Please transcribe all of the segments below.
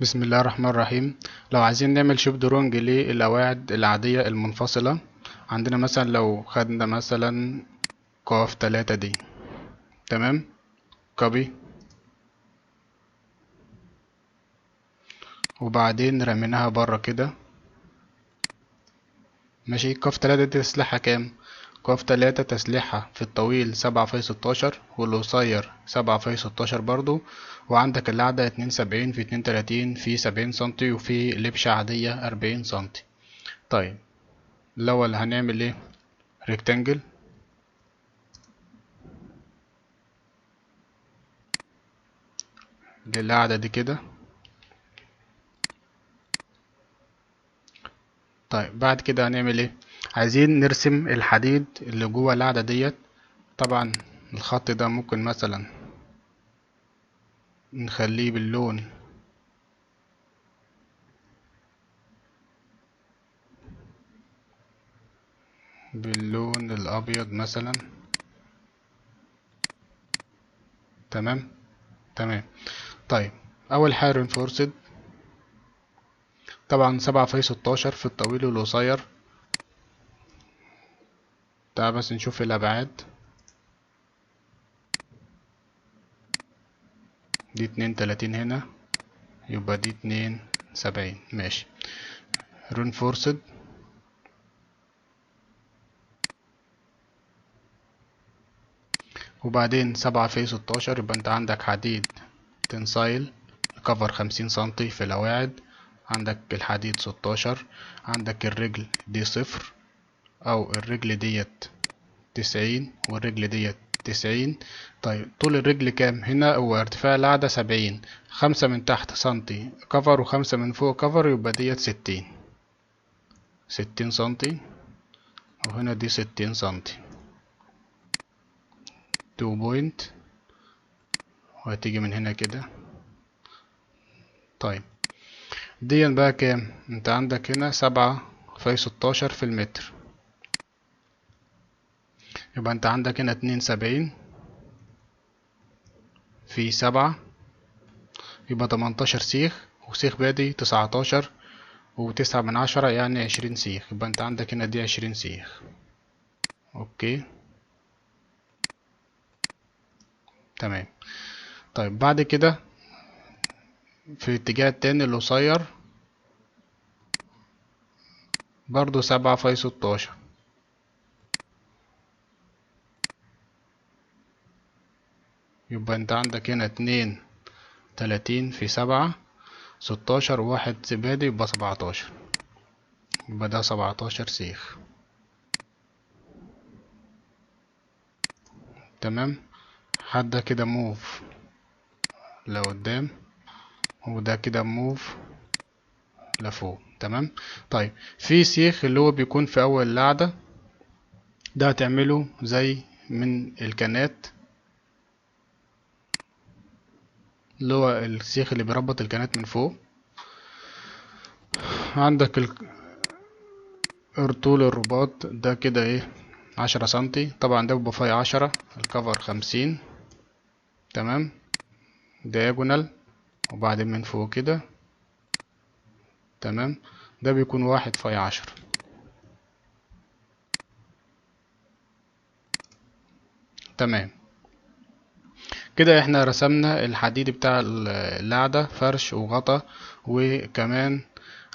بسم الله الرحمن الرحيم. لو عايزين نعمل شيب درونج للقواعد العادية المنفصلة، عندنا مثلا لو خدنا مثلا قاف 3 دي، تمام، كوبي، وبعدين رميناها بره كده. ماشي، قاف 3 دي تسليحها كام؟ قاف 3 تسليحها في الطويل 7 في 16 والقصير 7 في 16 برضو، وعندك القاعدة 72 في 32 في 70 سنتي، وفي لبشة عادية 40 سنتي. طيب الأول هنعمل ايه؟ ريكتانجل للقاعدة دي كده. طيب بعد كده هنعمل ايه؟ عايزين نرسم الحديد اللي جوه القاعدة ديت. طبعا الخط ده ممكن مثلا نخليه باللون الابيض مثلا. تمام. تمام. طيب اول حاجة رينفورسد، طبعا 7 في 16 في الطويل والقصير. تعال بس نشوف الابعاد. دي 32 هنا، يبقى دي 72. ماشي. رينفورسد، وبعدين 7 في 16، يبقى انت عندك حديد تنسايل كفر 50 سنتي في القواعد. عندك الحديد 16. عندك الرجل دي 0، أو الرجل ديت 90 والرجل ديت 90. طيب طول الرجل كام هنا؟ هو ارتفاع القاعدة 70، 5 من تحت سنتي كفر وخمسة من فوق كفر، يبقى ديت 60 سنتي، وهنا دي 60 سنتي. 2 بوينت، وهتيجي من هنا كده. طيب دي بقى كام؟ انت عندك هنا 7 في 16 في المتر، يبقى انت عندك هنا 72 في 7، يبقى 18 سيخ، وسيخ بادي 19 و9 من 10، يعني 20 سيخ. يبقى انت عندك هنا دي 20 سيخ. اوكي. تمام. طيب بعد كده في الاتجاه التاني القصير برضو 7 في 16، يبقى انت عندك هنا 32 في 7، 16 وواحد زبادي، يبقى 17. يبقى ده 17 سيخ. تمام. حد كده موف لقدام، وده كده موف لفوق. تمام. طيب في سيخ اللي هو بيكون في اول القعدة، ده هتعمله زي من الكنات، اللي هو السيخ اللي بيربط الكنات من فوق. عندك طول الرباط ده كده ايه؟ 10 سنتي. طبعا ده بيبقى فيه 10، الكفر 50. تمام. دياجونال، وبعدين من فوق كده. تمام. ده بيكون 1 في 10. تمام. كده احنا رسمنا الحديد بتاع القعدة، فرش وغطا. وكمان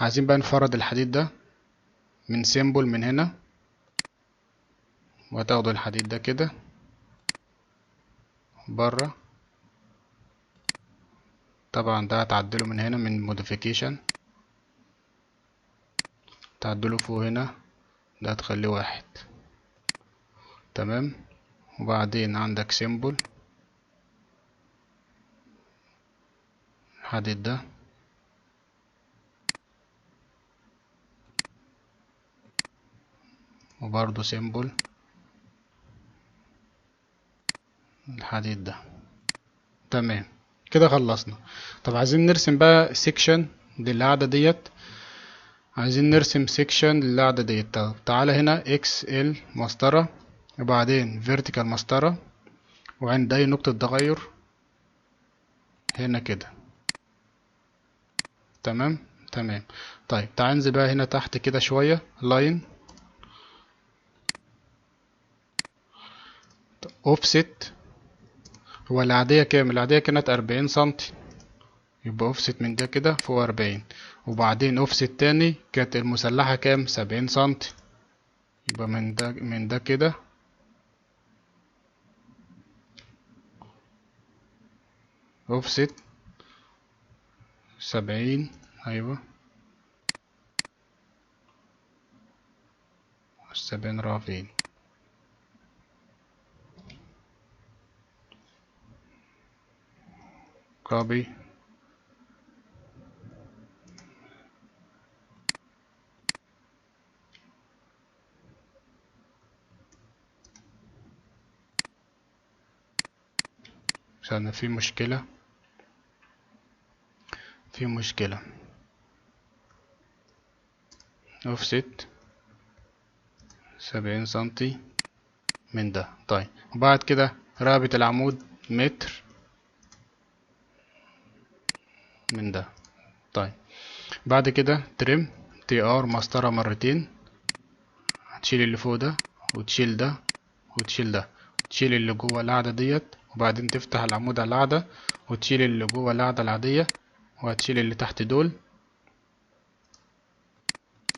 عايزين بقى نفرد الحديد ده من سيمبل من هنا، وهتاخدوا الحديد ده كده بره. طبعا ده هتعدله من هنا من موديفيكيشن، تعدله فوق هنا، ده هتخليه 1. تمام. وبعدين عندك سيمبل الحديد ده، وبرضه سيمبل الحديد ده. تمام. كده خلصنا. طب عايزين نرسم بقى سيكشن للقعدة ديت. عايزين نرسم سيكشن للقعدة ديت. طب تعالى هنا اكس ال مسطرة، وبعدين فيرتيكال مسطرة، وعند اي نقطة تغير هنا كده. تمام تمام. طيب تعال ننزل بقى هنا تحت كده شوية، لاين اوفست. هو العادية كام؟ العادية كانت 40 سنتي، يبقى اوفست من ده كده فوق 40. وبعدين اوفست تاني كانت المسلحة كام؟ 70 سنتي، يبقى من ده كده اوفست 70. ايوه 70 راح فين؟ كوبي. عشان في مشكلة، في مشكلة. اوفست 70 سنتي من ده. طيب وبعد كده رقبة العمود متر من ده. طيب بعد كده ترم تي ار مسطرة مرتين، هتشيل اللي فوق ده وتشيل ده وتشيل ده، تشيل اللي جوه القاعدة ديت، وبعدين تفتح العمود على القاعدة وتشيل اللي جوه القاعدة العادية، وهتشيل اللي تحت دول.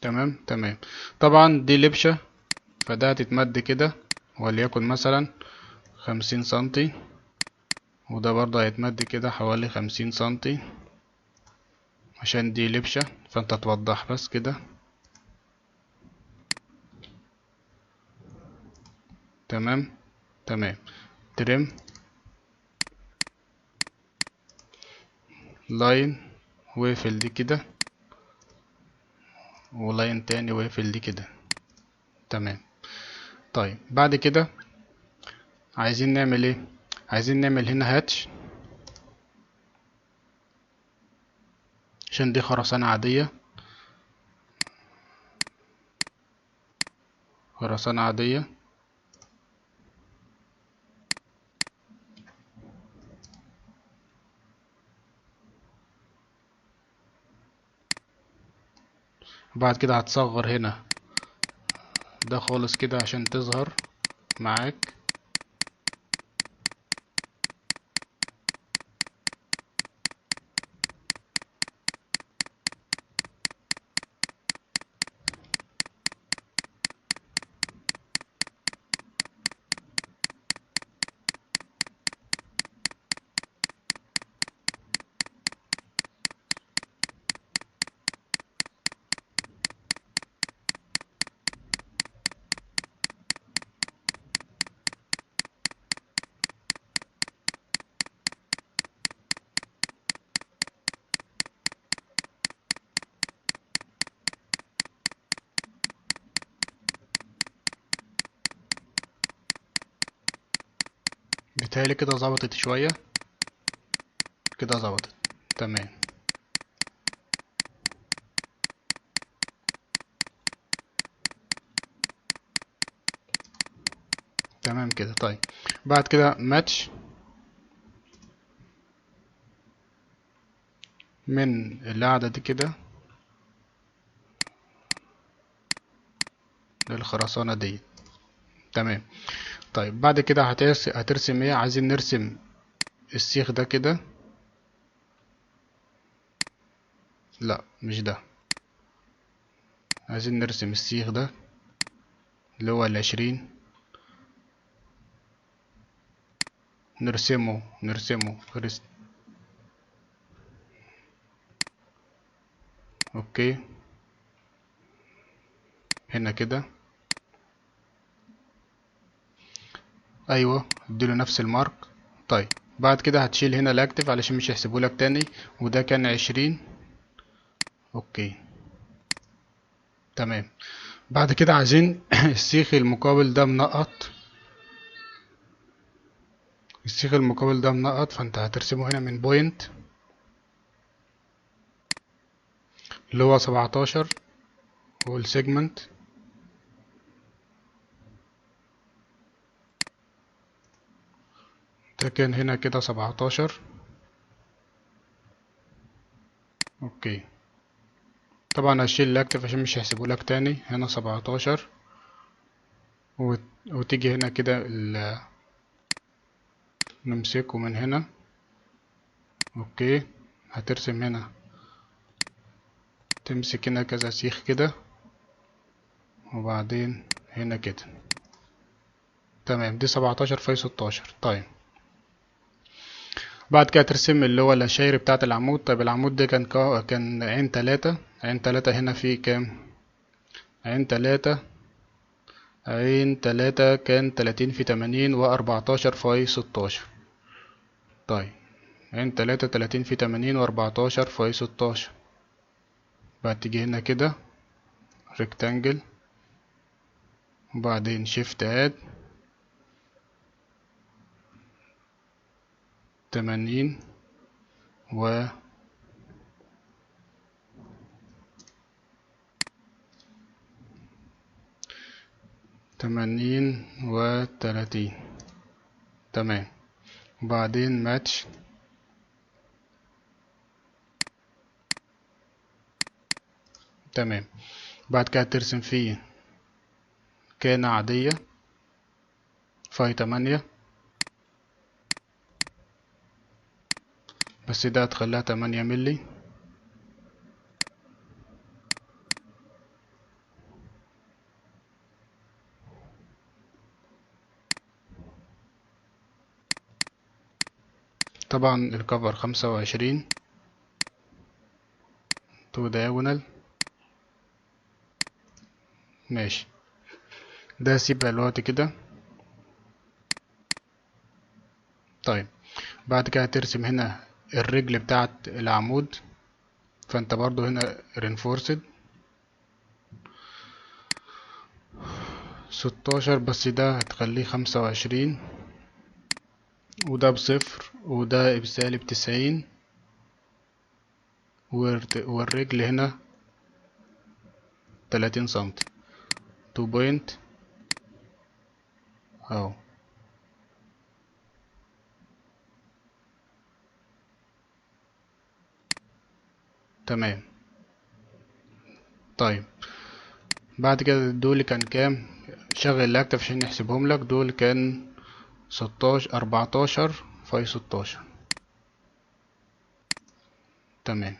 تمام تمام. طبعا دي لبشة، فده هتتمد كده وليكن مثلا 50 سنتي، وده برضه هيتمد كده حوالي 50 سنتي، عشان دي لبشة فانت توضح بس كده. تمام تمام. ترم لاين واقفل دي كده، ولاين تاني واقفل دي كده. تمام. طيب بعد كده عايزين نعمل ايه؟ عايزين نعمل هنا هاتش، عشان دي خرسانة عادية، خرسانة عادية. بعد كده هتصغر هنا ده خالص كده عشان تظهر معاك. بتهيألي كده ظبطت شوية، كده ظبطت. تمام تمام كده. طيب بعد كده ماتش من القاعدة دي كده للخرسانة دي. تمام. طيب بعد كده هترسم ايه؟ عايزين نرسم السيخ ده كده. لا مش ده، عايزين نرسم السيخ ده اللي هو ال20، نرسمه اوكي هنا كده. ايوه اديله نفس المارك. طيب بعد كده هتشيل هنا الاكتف علشان مش هيحسبهولك تاني، وده كان 20. اوكي تمام. بعد كده عايزين السيخ المقابل ده منقط، السيخ المقابل ده منقط، فانت هترسمه هنا من بوينت اللي هو 17، والسيجمنت ده كان هنا كده 17. اوكي طبعا هشيل الاكتف عشان مش هيحسبه لك تاني. هنا 17 وتيجي هنا كده نمسكه من هنا. اوكي، هترسم هنا، تمسك هنا كذا سيخ كده، وبعدين هنا كده. تمام، دي 17 في 16. طيب بعد كده ترسم اللي هو الشاير بتاعة العمود. طيب العمود ده كان عين 3. عين 3 هنا في كام؟ عين 3 كان 30 في 80 و14 في 16. طيب عين 3 30 في 80 و14 في 16. بعد تيجي هنا كده ريكتانجل، وبعدين شيفت اد 80 و 30. تمام، وبعدين ماتش. تمام، بعد كده ترسم فيه كانة عادية فاي 8، بس ده هتخليها 8 ملي. طبعا الكفر 25 تو دايجونال. ماشي، ده سيبها دلوقتي كده. طيب بعد كده هترسم هنا الرجل بتاعت العمود، فانت برضو هنا reinforced 16، بس ده هتخليه 25، وده بصفر وده بسالب 90، والرجل هنا 30 سنتي 2 بوينت اهو. تمام. طيب بعد كده دول كان كام؟ شغل الاكتف عشان يحسبهم لك. دول كان 16 14 في 16. تمام،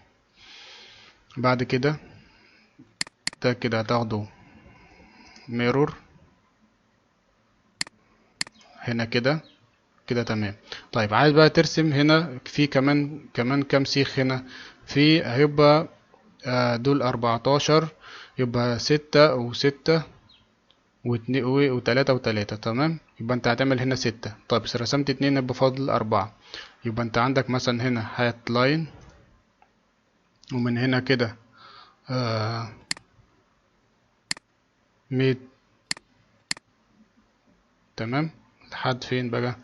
بعد كده ده كده هتاخده ميرور هنا كده كده. تمام. طيب عايز بقى ترسم هنا في كمان كام سيخ هنا. في هيبقى دول 14، يبقى 6 و6 و3 و3. تمام، يبقى انت هتعمل هنا 6. طيب بس رسمت 2 يبقى فاضل 4. يبقى انت عندك مثلا هنا هات لاين، ومن هنا كده ميد. تمام، لحد فين بقى؟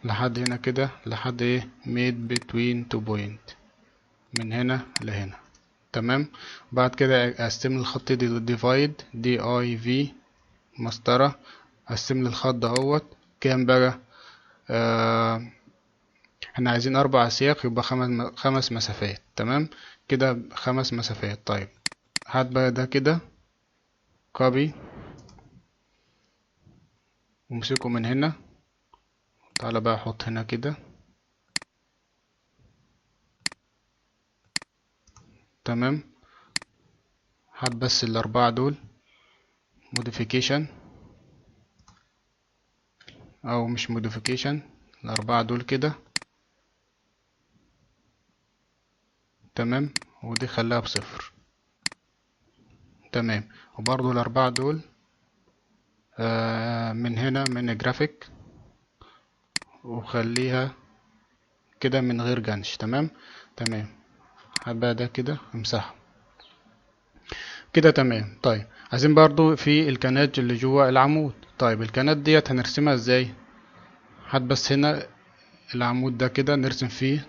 لحد هنا كده، لحد ايه؟ ميد بتوين تو بوينت، من هنا لهنا. تمام، بعد كده اقسم لي الخط دي ديفايد دي اي في مسطرة. اقسم لي الخط دهوت كام بقى؟ احنا عايزين 4 سياق، يبقى 5 مسافات. تمام كده، 5 مسافات. طيب هات بقى ده كده كوبي، وامسكه من هنا. تعالى بقى احط هنا كده. تمام، هات بس ال4 دول موديفيكيشن، او مش موديفيكيشن، ال4 دول كده. تمام، ودي خليها بصفر. تمام، وبرضو ال4 دول من هنا من جرافيك، وخليها كده من غير جنش. تمام. تمام، هبقى ده كده امسحه كده. تمام. طيب عايزين برضو في الكنات اللي جوه العمود. طيب الكنات ديت هنرسمها ازاي؟ هات بس هنا العمود ده كده نرسم فيه.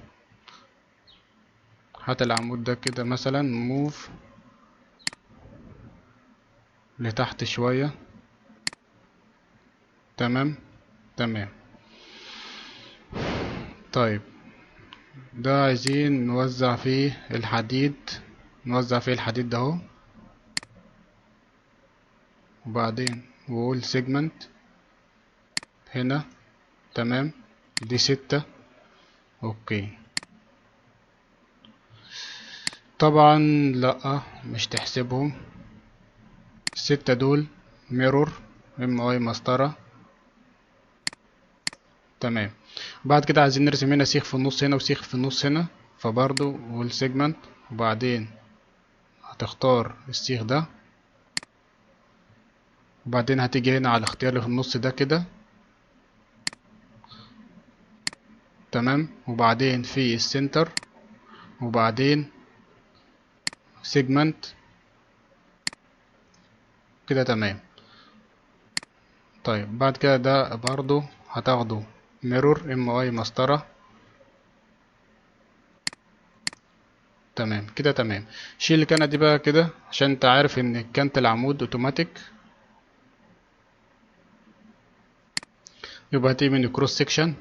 هات العمود ده كده مثلا موف لتحت شوية. تمام. تمام. طيب ده عايزين نوزع فيه الحديد نوزع فيه الحديد ده اهو، وبعدين وول سيجمنت هنا. تمام، دي 6. اوكي. طبعا لأ، مش تحسبهم. 6 دول ميرور MI مسطرة. تمام. بعد كده عايزين نرسم هنا سيخ في النص هنا وسيخ في النص هنا، فبرضو وول سيجمنت، وبعدين هتختار السيخ ده، وبعدين هتيجي هنا على الاختيار اللي في النص ده كده. تمام، وبعدين في السنتر، وبعدين سيجمنت كده. تمام. طيب بعد كده ده برضو هتاخده ميرور MI مسطرة. تمام كده. تمام. شيل الكنة دي بقى كده، عشان انت عارف ان كانت العمود اوتوماتيك. يبقى هتيجي من كروس سيكشن،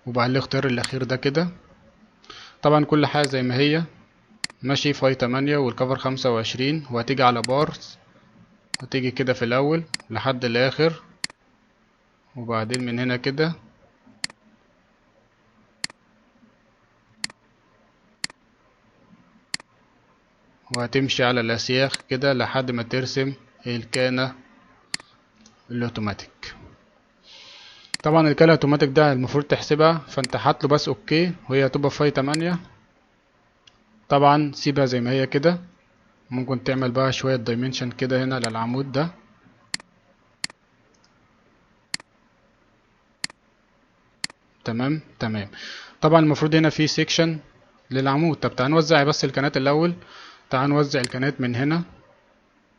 وبعد الاختيار الاخير ده كده. طبعا كل حاجة زي ما هي ماشي. فاي 8 والكفر 25، وهتيجي على بارز، هتيجي كده في الاول لحد الاخر، وبعدين من هنا كده وهتمشي على الاسياخ كده لحد ما ترسم الكانة الاوتوماتيك. طبعا الكانة الاوتوماتيك ده المفروض تحسبها، فانت هاتله بس اوكي، وهي هتبقى فاي 8. طبعا سيبها زي ما هي كده. ممكن تعمل بقى شوية دايمنشن كده هنا للعمود ده. تمام. تمام. طبعا المفروض هنا في سيكشن للعمود. طب تعال نوزع بس الكنات الاول. تعال نوزع الكنات من هنا،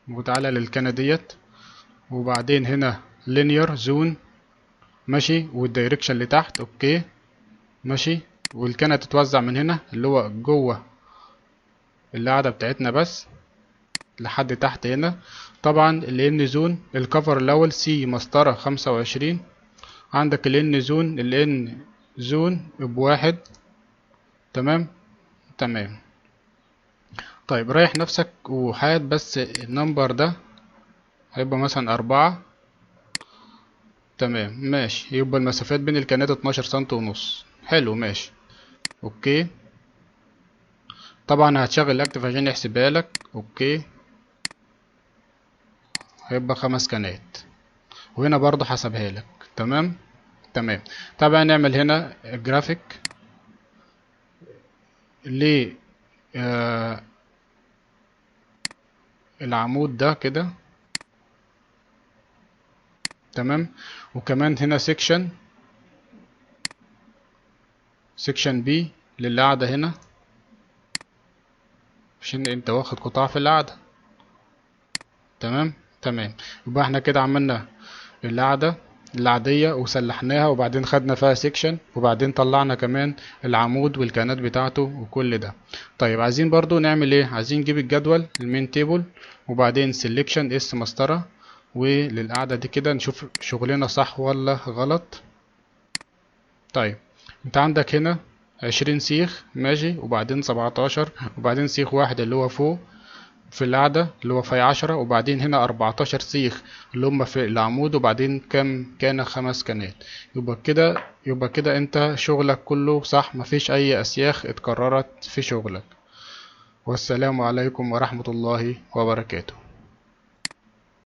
وتعالى للكنة ديت، وبعدين هنا linear زون ماشي، والدايركشن اللي تحت اوكي ماشي. والكنة تتوزع من هنا اللي هو جوه القاعدة بتاعتنا بس لحد تحت هنا. طبعا الان زون الكفر الاول سي مسطرة 25. عندك الان زون ب1. تمام. تمام. طيب ريح نفسك وهات بس النمبر ده هيبقى مثلا 4. تمام ماشي. يبقى المسافات بين الكنات 12 سنتي ونص. حلو ماشي. اوكي. طبعا هتشغل اكتف عشان يحسبها لك. اوكي. هيبقى 5 كنات، وهنا برضو حسبها لك. تمام. تمام. طبعا نعمل هنا جرافيك ل العمود ده كده. تمام. وكمان هنا سيكشن بي للقعدة هنا، عشان انت واخد قطاع في القعدة. تمام. تمام. يبقى احنا كده عملنا القعدة العادية وسلحناها، وبعدين خدنا فيها سيكشن، وبعدين طلعنا كمان العمود والكانات بتاعته وكل ده. طيب عايزين برضو نعمل ايه؟ عايزين نجيب الجدول المين تيبل، وبعدين سيلكشن اس مسطرة، وللقعدة دي كده نشوف شغلنا صح ولا غلط. طيب انت عندك هنا 20 سيخ ماشي، وبعدين 17، وبعدين سيخ واحد اللي هو فوق في القعدة اللي هو في 10، وبعدين هنا 14 سيخ اللي هم في العمود، وبعدين كام كان 5 كانات. يبقى كده انت شغلك كله صح، مفيش اي اسياخ اتكررت في شغلك. والسلام عليكم ورحمة الله وبركاته.